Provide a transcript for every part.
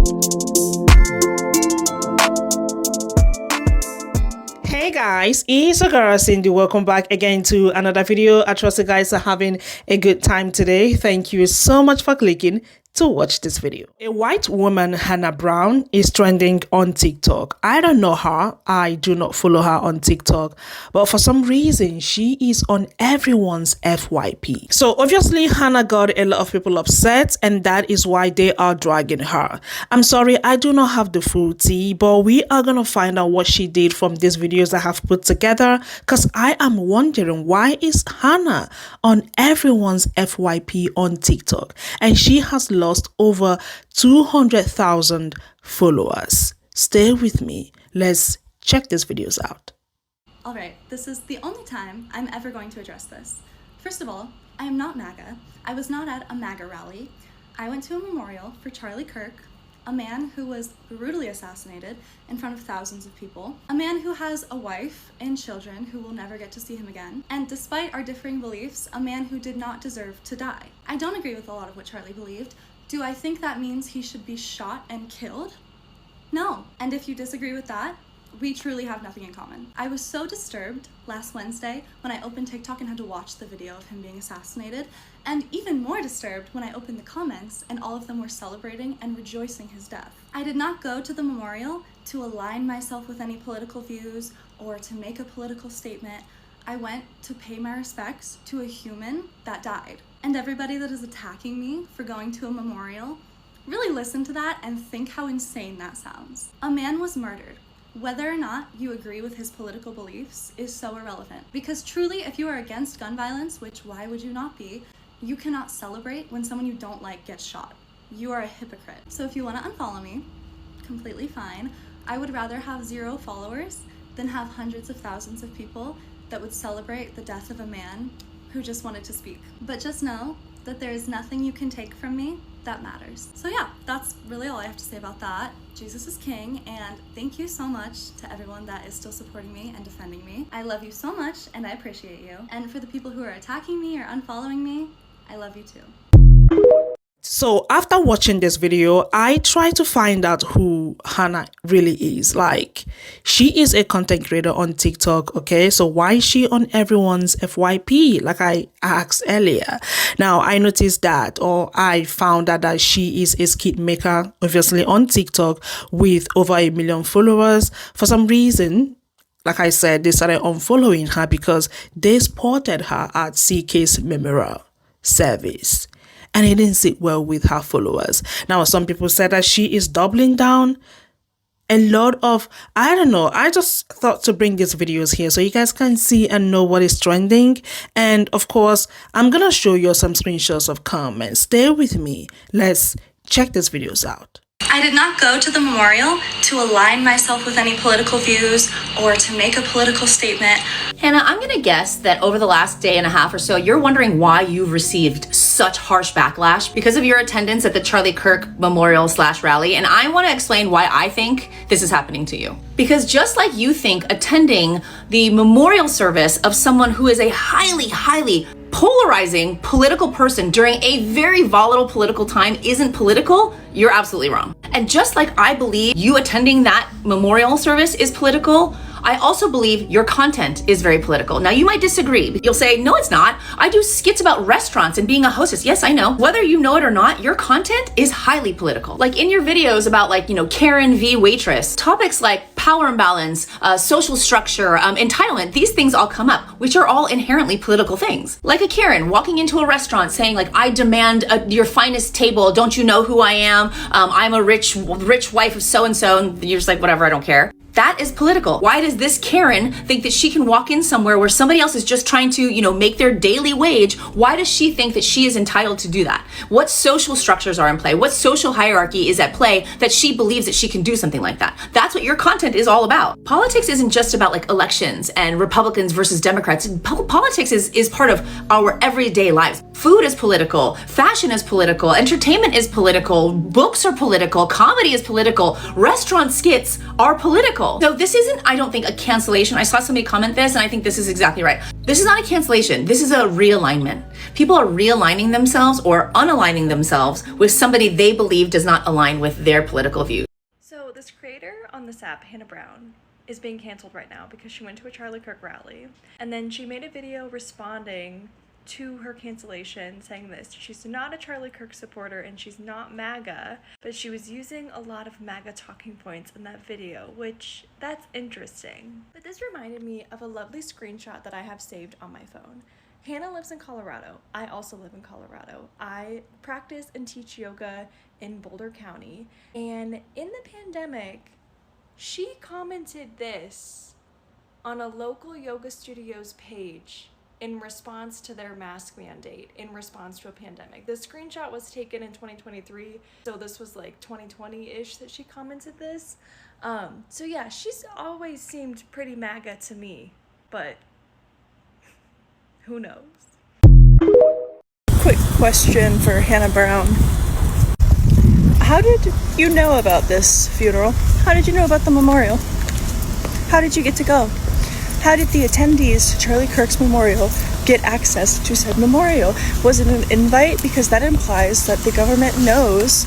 Hey guys, it's your girl Cindy. Welcome back again to another video. I trust you guys are having a good time today. Thank you so much for clicking to watch this video. A white woman, Hannah Brown, is trending on TikTok. I don't know her. I do not follow her on TikTok, but for some reason she is on everyone's FYP. So obviously Hannah got a lot of people upset, and that is why they are dragging her. I'm sorry, I do not have the full tea, but we are gonna find out what she did from these videos I have put together, because I am wondering, why is Hannah on everyone's FYP on TikTok and she has lost over 200,000 followers. Stay with me. Let's check these videos out. Alright, this is the only time I'm ever going to address this. First of all, I am not MAGA. I was not at a MAGA rally. I went to a memorial for Charlie Kirk, a man who was brutally assassinated in front of thousands of people, a man who has a wife and children who will never get to see him again, and despite our differing beliefs, a man who did not deserve to die. I don't agree with a lot of what Charlie believed. Do I think that means he should be shot and killed? No. And if you disagree with that, we truly have nothing in common. I was so disturbed last Wednesday when I opened TikTok and had to watch the video of him being assassinated, and even more disturbed when I opened the comments and all of them were celebrating and rejoicing his death. I did not go to the memorial to align myself with any political views or to make a political statement. I went to pay my respects to a human that died. And everybody that is attacking me for going to a memorial, really listen to that and think how insane that sounds. A man was murdered. Whether or not you agree with his political beliefs is so irrelevant. Because truly, if you are against gun violence, which why would you not be, you cannot celebrate when someone you don't like gets shot. You are a hypocrite. So if you want to unfollow me, completely fine. I would rather have 0 followers than have hundreds of thousands of people that would celebrate the death of a man who just wanted to speak. But just know that there is nothing you can take from me that matters. So yeah, that's really all I have to say about that. Jesus is king, and thank you so much to everyone that is still supporting me and defending me. I love you so much and I appreciate you. And for the people who are attacking me or unfollowing me, I love you too. So after watching this video, I tried to find out who Hannah really is. Like, she is a content creator on TikTok, okay? So why is she on everyone's FYP, like I asked earlier? Now, I noticed that, or I found out that she is a skit maker, obviously on TikTok, with over 1 million followers. For some reason, like I said, they started unfollowing her because they spotted her at CK's memorial service, and it didn't sit well with her followers. Now, some people said that she is doubling down. A lot of, I don't know, I just thought to bring these videos here so you guys can see and know what is trending. And of course, I'm gonna show you some screenshots of comments. Stay with me. Let's check these videos out. I did not go to the memorial to align myself with any political views or to make a political statement. Hannah, I'm gonna guess that over the last day and a half or so, you're wondering why you've received such harsh backlash because of your attendance at the Charlie Kirk memorial/rally, and I wanna explain why I think this is happening to you. Because just like you think attending the memorial service of someone who is a highly polarizing political person during a very volatile political time isn't political, you're absolutely wrong. And just like I believe you attending that memorial service is political, I also believe your content is very political. Now, you might disagree, but you'll say, no, it's not. I do skits about restaurants and being a hostess. Yes, I know. Whether you know it or not, your content is highly political. Like in your videos about Karen v. waitress, topics like power imbalance, social structure, entitlement, these things all come up, which are all inherently political things. Like a Karen walking into a restaurant saying I demand your finest table. Don't you know who I am? I'm a rich wife of so-and-so. And you're just like, whatever, I don't care. That is political. Why does this Karen think that she can walk in somewhere where somebody else is just trying to, make their daily wage? Why does she think that she is entitled to do that? What social structures are in play? What social hierarchy is at play that she believes that she can do something like that? That's what your content is all about. Politics isn't just about elections and Republicans versus Democrats. Politics is part of our everyday lives. Food is political, fashion is political, entertainment is political, books are political, comedy is political, restaurant skits are political. political. So this isn't, I don't think, a cancellation. I saw somebody comment this, and I think this is exactly right. This is not a cancellation. This is a realignment. People are realigning themselves or unaligning themselves with somebody they believe does not align with their political views. So this creator on this app, Hannah Brown, is being canceled right now because she went to a Charlie Kirk rally, and then she made a video responding to her cancellation saying this: she's not a Charlie Kirk supporter and she's not MAGA, but she was using a lot of MAGA talking points in that video, which that's interesting. But this reminded me of a lovely screenshot that I have saved on my phone. Hannah lives in Colorado. I also live in Colorado. I practice and teach yoga in Boulder County, and in the pandemic, she commented this on a local yoga studio's page in response to their mask mandate, in response to a pandemic. The screenshot was taken in 2023, so this was like 2020-ish that she commented this. So yeah, she's always seemed pretty MAGA to me, but who knows? Quick question for Hannah Brown. How did you know about this funeral? How did you know about the memorial? How did you get to go? How did the attendees to Charlie Kirk's memorial get access to said memorial? Was it an invite? Because that implies that the government knows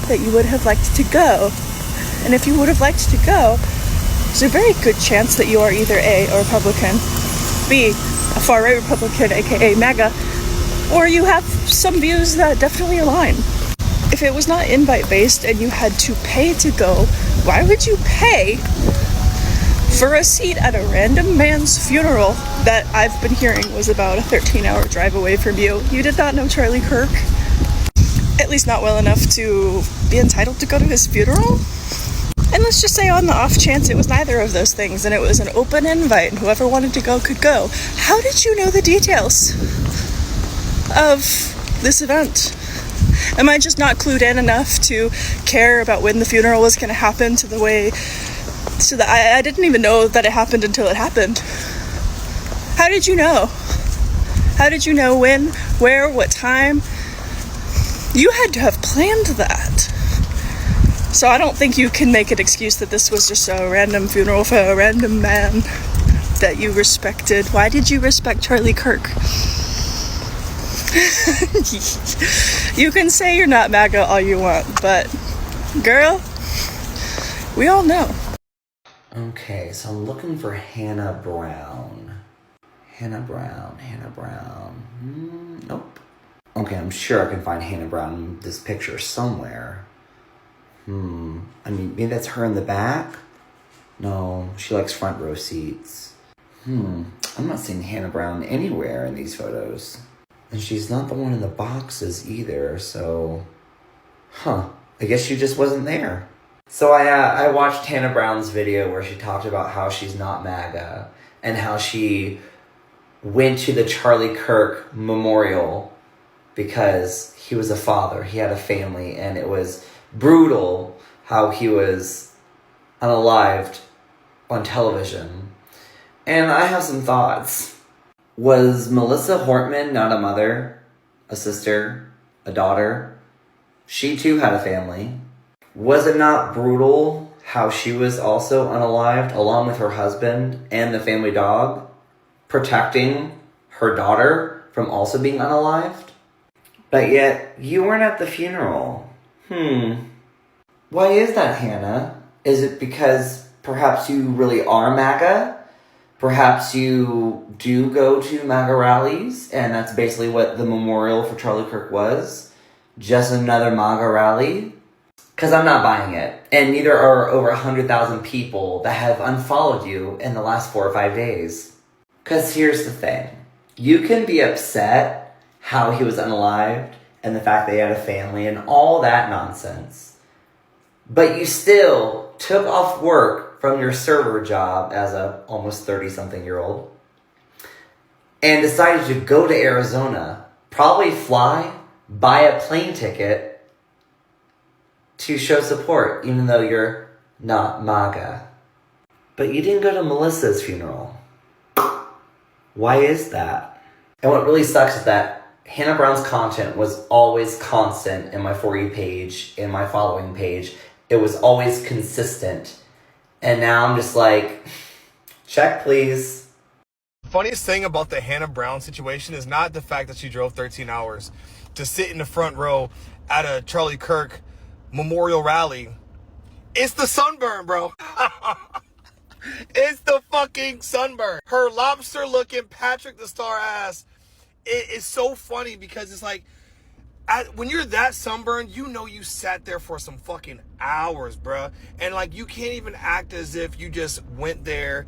that you would have liked to go. And if you would have liked to go, there's a very good chance that you are either A, a Republican, B, a far-right Republican, aka MAGA, or you have some views that definitely align. If it was not invite-based and you had to pay to go, why would you pay for a seat at a random man's funeral that I've been hearing was about a 13-hour drive away from you? You did not know Charlie Kirk, at least not well enough to be entitled to go to his funeral? And let's just say on the off chance it was neither of those things and it was an open invite and whoever wanted to go could go. How did you know the details of this event? Am I just not clued in enough to care about when the funeral was going to happen to the way... So that I didn't even know that it happened until it happened. How did you know? How did you know when, where, what time? You had to have planned that. So I don't think you can make an excuse that this was just a random funeral for a random man that you respected. Why did you respect Charlie Kirk? You can say you're not MAGA all you want, but girl, we all know. Okay, so I'm looking for Hannah Brown. Nope. Okay, I'm sure I can find Hannah Brown in this picture somewhere. I mean, maybe that's her in the back? No, she likes front row seats. I'm not seeing Hannah Brown anywhere in these photos. And she's not the one in the boxes either, so... I guess she just wasn't there. So I watched Hannah Brown's video where she talked about how she's not MAGA and how she went to the Charlie Kirk memorial because he was a father, he had a family, and it was brutal how he was unalived on television. And I have some thoughts. Was Melissa Hortman not a mother, a sister, a daughter? She too had a family. Was it not brutal how she was also unalived along with her husband and the family dog, protecting her daughter from also being unalived? But yet, you weren't at the funeral. Why is that, Hannah? Is it because perhaps you really are MAGA? Perhaps you do go to MAGA rallies, and that's basically what the memorial for Charlie Kirk was? Just another MAGA rally? Because I'm not buying it. And neither are over 100,000 people that have unfollowed you in the last 4 or 5 days. Because here's the thing. You can be upset how he was unalived and the fact that he had a family and all that nonsense. But you still took off work from your server job as a almost 30-something-year-old and decided to go to Arizona, probably fly, buy a plane ticket to show support, even though you're not MAGA. But you didn't go to Melissa's funeral. Why is that? And what really sucks is that Hannah Brown's content was always constant in my For You page, in my following page. It was always consistent. And now I'm just like, check please. Funniest thing about the Hannah Brown situation is not the fact that she drove 13 hours to sit in the front row at a Charlie Kirk memorial rally. It's the sunburn, bro. It's the fucking sunburn. Her lobster looking Patrick the Star ass. It is so funny because it's like, when you're that sunburned, you know you sat there for some fucking hours, bruh. And like, you can't even act as if you just went there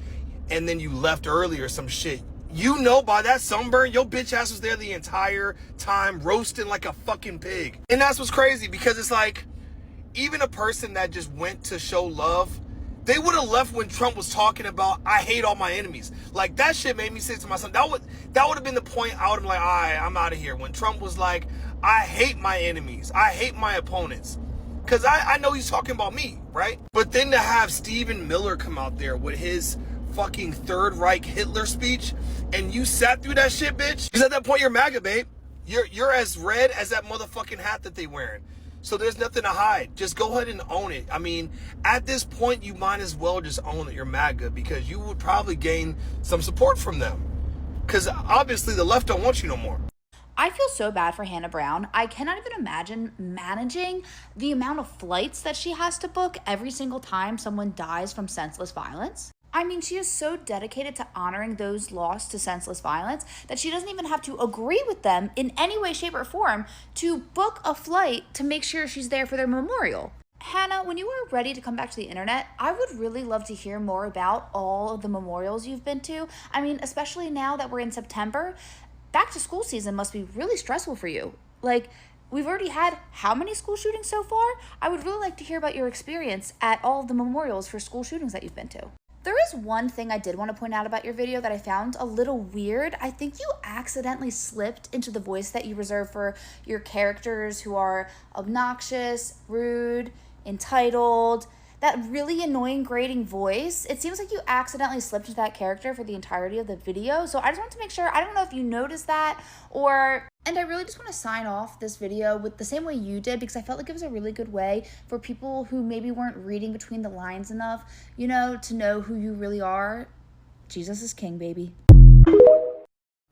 and then you left early or some shit. You know by that sunburn, your bitch ass was there the entire time roasting like a fucking pig. And that's what's crazy because it's like, even a person that just went to show love, they would have left when Trump was talking about, I hate all my enemies. Like, that shit made me say to myself, that would have been the point I would have been like, all right, I'm out of here. When Trump was like, I hate my enemies. I hate my opponents. Because I know he's talking about me, right? But then to have Stephen Miller come out there with his fucking Third Reich Hitler speech, and you sat through that shit, bitch. Because at that point, you're MAGA, babe. You're as red as that motherfucking hat that they wearing. So there's nothing to hide. Just go ahead and own it. I mean, at this point, you might as well just own that you're MAGA because you would probably gain some support from them. Because obviously the left don't want you no more. I feel so bad for Hannah Brown. I cannot even imagine managing the amount of flights that she has to book every single time someone dies from senseless violence. I mean, she is so dedicated to honoring those lost to senseless violence that she doesn't even have to agree with them in any way, shape, or form to book a flight to make sure she's there for their memorial. Hannah, when you are ready to come back to the internet, I would really love to hear more about all of the memorials you've been to. I mean, especially now that we're in September, back to school season must be really stressful for you. Like, we've already had how many school shootings so far? I would really like to hear about your experience at all of the memorials for school shootings that you've been to. There is one thing I did want to point out about your video that I found a little weird. I think you accidentally slipped into the voice that you reserve for your characters who are obnoxious, rude, entitled, that really annoying grating voice. It seems like you accidentally slipped into that character for the entirety of the video. So I just want to make sure, I don't know if you noticed that and I really just want to sign off this video with the same way you did because I felt like it was a really good way for people who maybe weren't reading between the lines enough, you know, to know who you really are. Jesus is king, baby.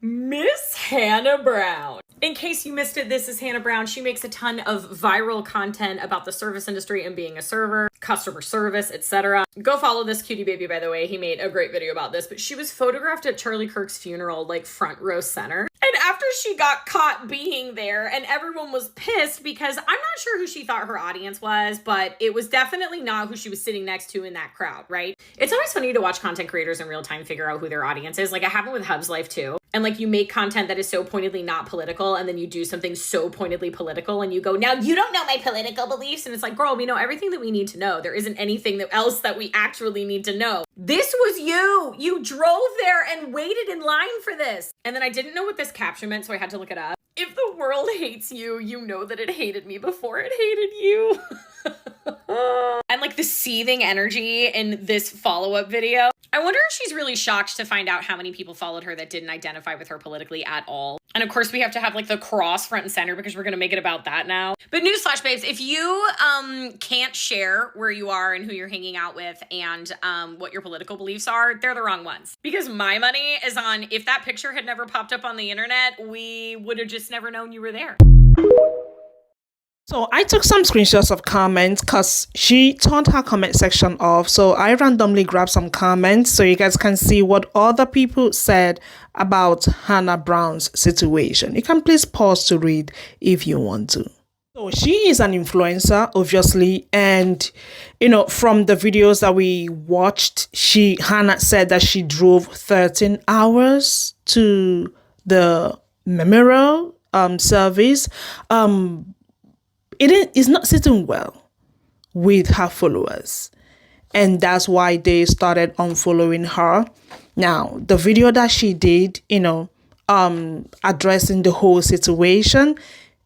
Miss Hannah Brown. In case you missed it, this is Hannah Brown. She makes a ton of viral content about the service industry and being a server, customer service, etc. Go follow this cutie baby, by the way. He made a great video about this, but she was photographed at Charlie Kirk's funeral, like front row center. And after she got caught being there and everyone was pissed because I'm not sure who she thought her audience was, but it was definitely not who she was sitting next to in that crowd, right? It's always funny to watch content creators in real time figure out who their audience is. Like, it happened with Hub's life too. And like, you make content that is so pointedly not political and then you do something so pointedly political and you go, now you don't know my political beliefs. And it's like, girl, we know everything that we need to know. There isn't anything else that we actually need to know. This was you. You drove there and waited in line for this. And then I didn't know what this caption meant, so I had to look it up. If the world hates you, you know that it hated me before it hated you. And like the seething energy in this follow-up video. I wonder if she's really shocked to find out how many people followed her that didn't identify with her politically at all. And of course we have to have like the cross front and center because we're going to make it about that now. But newsflash, babes, if you can't share where you are and who you're hanging out with and what your political beliefs are, they're the wrong ones. Because my money is on, if that picture had never popped up on the internet, we would have just never known you were there. So I took some screenshots of comments because she turned her comment section off. So I randomly grabbed some comments so you guys can see what other people said about Hannah Brown's situation. You can please pause to read if you want to. So she is an influencer, obviously, and you know, from the videos that we watched, Hannah said that she drove 13 hours to the memorial service. It is not sitting well with her followers, and that's why they started unfollowing her. Now, the video that she did, you know, addressing the whole situation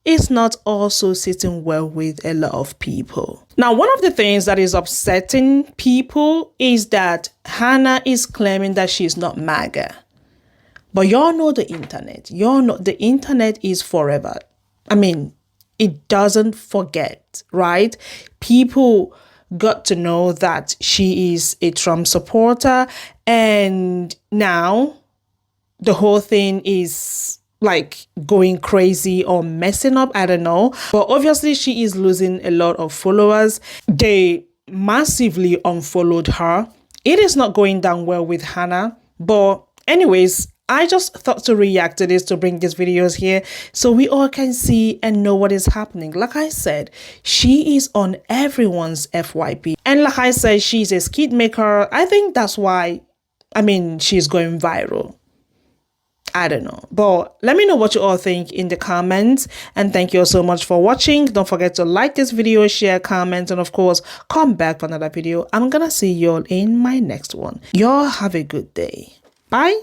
is not also sitting well with a lot of people. Now, one of the things that is upsetting people is that Hannah is claiming that she's not MAGA. But y'all know the internet. Y'all know the internet is forever. I mean, it doesn't forget, right? People got to know that she is a Trump supporter, and now the whole thing is like going crazy or messing up. I don't know. But obviously she is losing a lot of followers. They massively unfollowed her. It is not going down well with Hannah. But anyways, I just thought to react to this, to bring these videos here so we all can see and know what is happening. Like I said, she is on everyone's FYP. And like I said, she's a skit maker. I think that's why, she's going viral. I don't know. But let me know what you all think in the comments. And thank you all so much for watching. Don't forget to like this video, share, comment, and of course, come back for another video. I'm gonna see you all in my next one. Y'all have a good day. Bye.